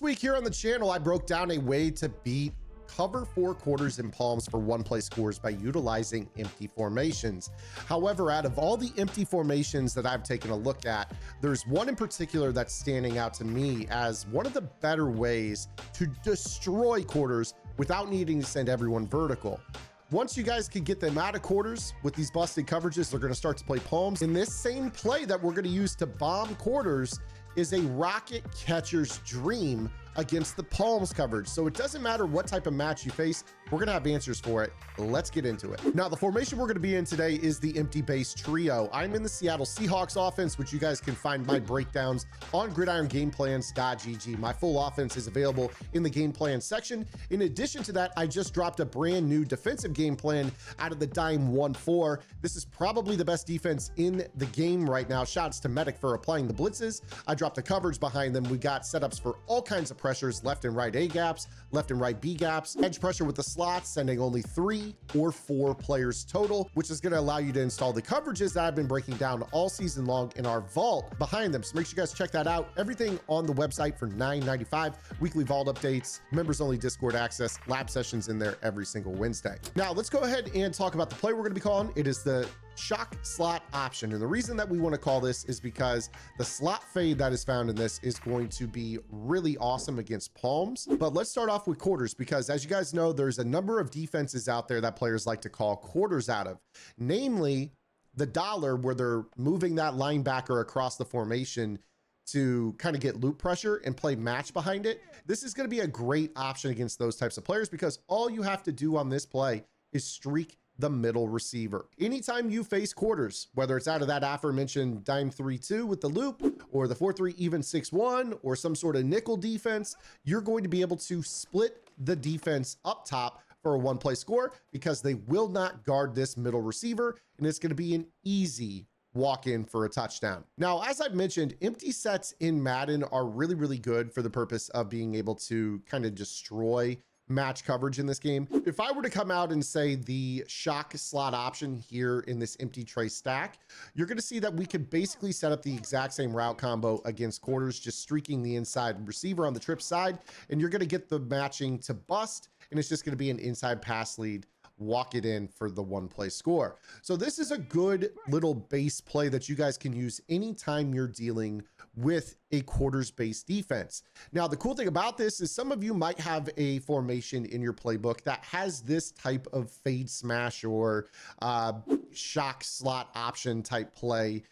week here on the channel, I broke down a way to beat cover 4 quarters in palms for one play scores by utilizing empty formations. However, out of all the empty formations that I've taken a look at, there's one in particular that's standing out to me as one of the better ways to destroy quarters without needing to send everyone vertical. Once you guys can get them out of quarters with these busted coverages, they're going to start to play palms. And this same play that we're going to use to bomb quarters is a rocket catcher's dream against the palms coverage. So it doesn't matter what type of match you face, we're gonna have answers for it. Let's get into it. Now, the formation we're gonna be in today is the empty base trio. I'm in the Seattle Seahawks offense, which you guys can find my breakdowns on gridirongameplans.gg. My full offense is available in the game plan section. In addition to that, I just dropped a brand new defensive game plan out of the Dime 1-4. This is probably the best defense in the game right now. Shouts to Medic for applying the blitzes. I dropped the coverage behind them. We got setups for all kinds of pressures, left and right A gaps, left and right B gaps, edge pressure with the slots, sending only 3 or 4 players total, which is going to allow you to install the coverages that I've been breaking down all season long in our vault behind them. So make sure you guys check that out. Everything on the website for $9.95, weekly vault updates, members only Discord access, lab sessions in there every single Wednesday. Now let's go ahead and talk about the play we're going to be calling. It is the shock slot option. And the reason that we want to call this is because the slot fade that is found in this is going to be really awesome against palms. But let's start off with quarters, because as you guys know, there's a number of defenses out there that players like to call quarters out of, namely the dollar, where they're moving that linebacker across the formation to kind of get loop pressure and play match behind it. This is going to be a great option against those types of players, because all you have to do on this play is streak the middle receiver. Anytime you face quarters, whether it's out of that aforementioned dime 3-2 with the loop, or the 4-3 even 6-1, or some sort of nickel defense, you're going to be able to split the defense up top for a one play score, because they will not guard this middle receiver, and it's going to be an easy walk in for a touchdown. Now, as I've mentioned, empty sets in Madden are really, really good for the purpose of being able to kind of destroy match coverage in this game. If I were to come out and say the shock slot option here in this empty tray stack, you're going to see that we could basically set up the exact same route combo against quarters, just streaking the inside receiver on the trip side, and you're going to get the matching to bust, and it's just going to be an inside pass lead. Walk it in for the one play score. So this is a good little base play that you guys can use anytime you're dealing with a quarters based defense. Now, the cool thing about this is some of you might have a formation in your playbook that has this type of fade smash or shock slot option type play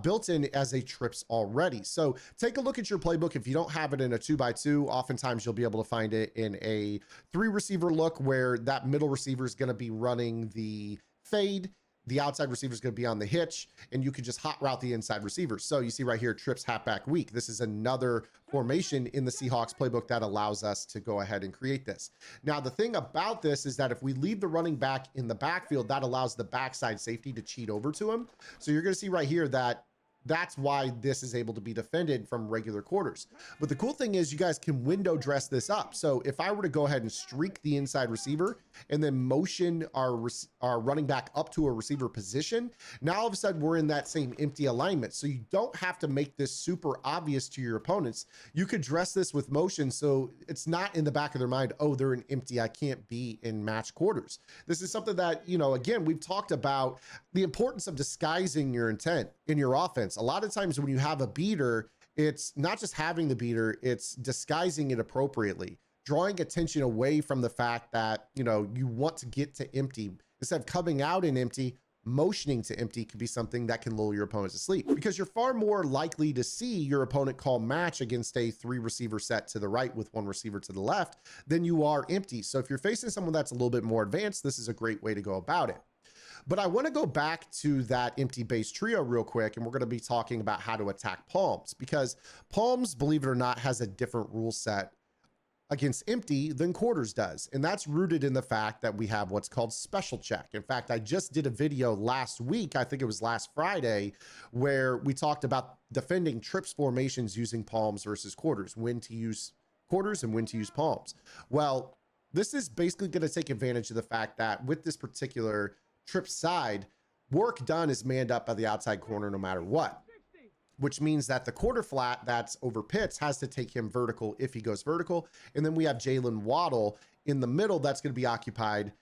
built in as a trips already. So take a look at your playbook. If you don't have it in a 2x2, oftentimes you'll be able to find it in a 3 receiver look, where that middle receiver is going to be running the fade. The outside receiver is going to be on the hitch, and you can just hot route the inside receiver. So you see right here, trips halfback weak. This is another formation in the Seahawks playbook that allows us to go ahead and create this. Now, the thing about this is that if we leave the running back in the backfield, that allows the backside safety to cheat over to him. So you're going to see right here that that's why this is able to be defended from regular quarters. But the cool thing is you guys can window dress this up. So if I were to go ahead and streak the inside receiver and then motion our running back up to a receiver position, now all of a sudden we're in that same empty alignment. So you don't have to make this super obvious to your opponents. You could dress this with motion so it's not in the back of their mind, oh, they're in empty, I can't be in match quarters. This is something that, you know, again, we've talked about the importance of disguising your intent in your offense. A lot of times when you have a beater, it's not just having the beater, it's disguising it appropriately, drawing attention away from the fact that, you know, you want to get to empty. Instead of coming out in empty, motioning to empty could be something that can lull your opponents to sleep, because you're far more likely to see your opponent call match against a 3 receiver set to the right with 1 receiver to the left than you are empty. So if you're facing someone that's a little bit more advanced, this is a great way to go about it. But I want to go back to that empty base trio real quick, and we're going to be talking about how to attack palms, because palms, believe it or not, has a different rule set against empty than quarters does. And that's rooted in the fact that we have what's called special check. In fact, I just did a video last week, I think it was last Friday, where we talked about defending trips formations using palms versus quarters, when to use quarters and when to use palms. Well, this is basically going to take advantage of the fact that with this particular trip side, work done is manned up by the outside corner no matter what. which means that the quarter flat that's over Pitts has to take him vertical if he goes vertical. And then we have Jalen Waddle in the middle that's going to be occupied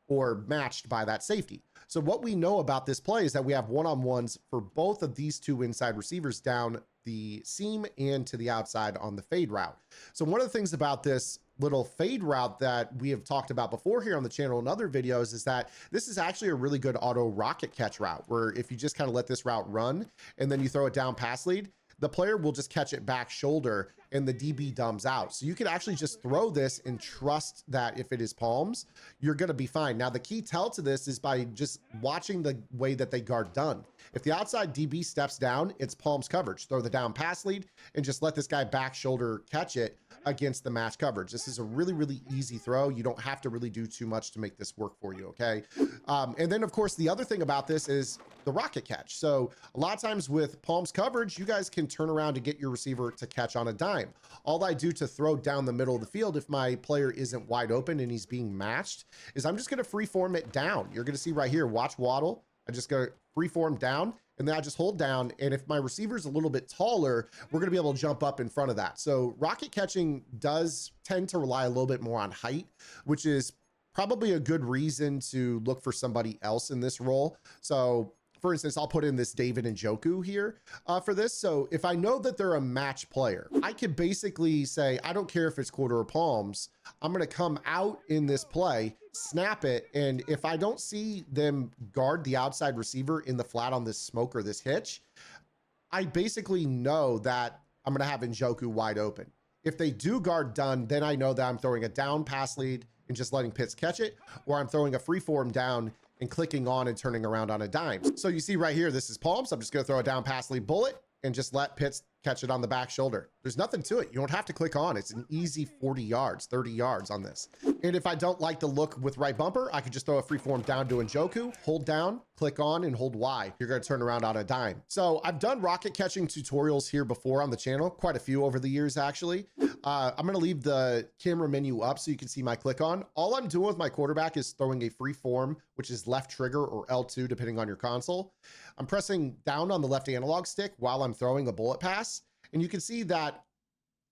or matched by that safety. So what we know about this play is that we have one-on-ones for both of these two inside receivers down the seam and to the outside on the fade route. So one of the things about this little fade route that we have talked about before here on the channel in other videos is that this is actually a really good auto rocket catch route, where if you just kind of let this route run and then you throw it down pass lead, the player will just catch it back shoulder and the DB dumbs out. So you can actually just throw this and trust that if it is palms, you're going to be fine. Now, the key tell to this is by just watching the way that they guard done. If the outside DB steps down, it's palms coverage. Throw the down pass lead and just let this guy back shoulder catch it against the match coverage. This is a really, really easy throw. You don't have to really do too much to make this work for you, okay? And then, of course, the other thing about this is the rocket catch. So a lot of times with palms coverage, you guys can turn around to get your receiver to catch on a dime. All I do to throw down the middle of the field if my player isn't wide open and he's being matched is I'm just going to freeform it down. You're going to see right here, watch Waddle. I just go freeform down, and then I just hold down. And if my receiver is a little bit taller, we're going to be able to jump up in front of that. So rocket catching does tend to rely a little bit more on height, which is probably a good reason to look for somebody else in this role. So for instance, I'll put in this David Njoku here for this. So if I know that they're a match player, I could basically say, I don't care if it's quarter or palms, I'm going to come out in this play, snap it. And if I don't see them guard the outside receiver in the flat on this smoke or this hitch, I basically know that I'm going to have Njoku wide open. If they do guard done, then I know that I'm throwing a down pass lead and just letting Pitts catch it, or I'm throwing a free form down and clicking on and turning around on a dime. So you see right here, this is palms. I'm just going to throw a down pass lead bullet and just let Pitts catch it on the back shoulder. There's nothing to it. You don't have to click on. It's an easy 40 yards, 30 yards on this. And if I don't like the look with right bumper, I could just throw a free form down to Njoku, hold down, click on, and hold Y. You're going to turn around on a dime. So I've done rocket catching tutorials here before on the channel, quite a few over the years, actually. I'm going to leave the camera menu up so you can see my click on. All I'm doing with my quarterback is throwing a free form, which is left trigger or L2, depending on your console. I'm pressing down on the left analog stick while I'm throwing a bullet pass. And you can see that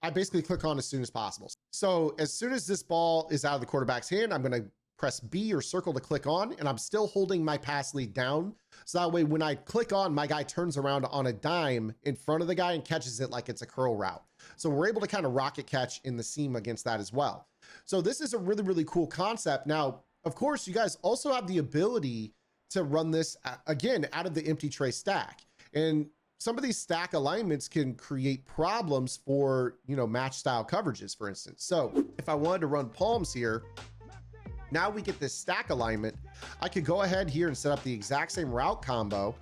I basically click on as soon as possible. So as soon as this ball is out of the quarterback's hand, I'm going to press B or circle to click on, and I'm still holding my pass lead down. So that way, when I click on, my guy turns around on a dime in front of the guy and catches it like it's a curl route. So we're able to kind of rocket catch in the seam against that as well. So this is a really, really cool concept. Now, of course, you guys also have the ability to run this again out of the empty tray stack. And some of these stack alignments can create problems for, match style coverages, for instance. So if I wanted to run palms here, now we get this stack alignment. I could go ahead here and set up the exact same route combo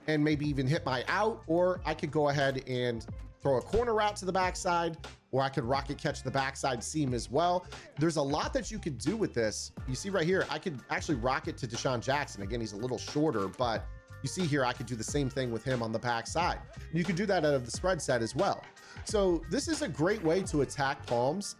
and maybe even hit my out, or I could go ahead and throw a corner route to the backside, or I could rocket catch the backside seam as well. There's a lot that you could do with this. You see right here, I could actually rocket to Deshaun Jackson. Again, he's a little shorter, but you see here, I could do the same thing with him on the backside. You could do that out of the spread set as well. So this is a great way to attack palms.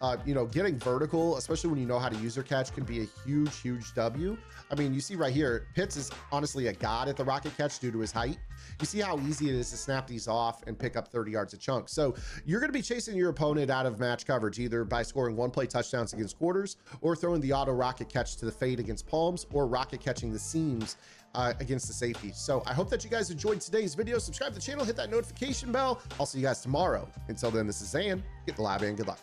Getting vertical, especially when you know how to user catch, can be a huge, huge W. I mean, you see right here, Pitts is honestly a god at the rocket catch due to his height. You see how easy it is to snap these off and pick up 30 yards a chunk. So you're going to be chasing your opponent out of match coverage, either by scoring one play touchdowns against quarters, or throwing the auto rocket catch to the fade against palms, or rocket catching the seams against the safety. So I hope that you guys enjoyed today's video. Subscribe to the channel, hit that notification bell. I'll see you guys tomorrow. Until then, this is Zan. Get the lab in. Good luck.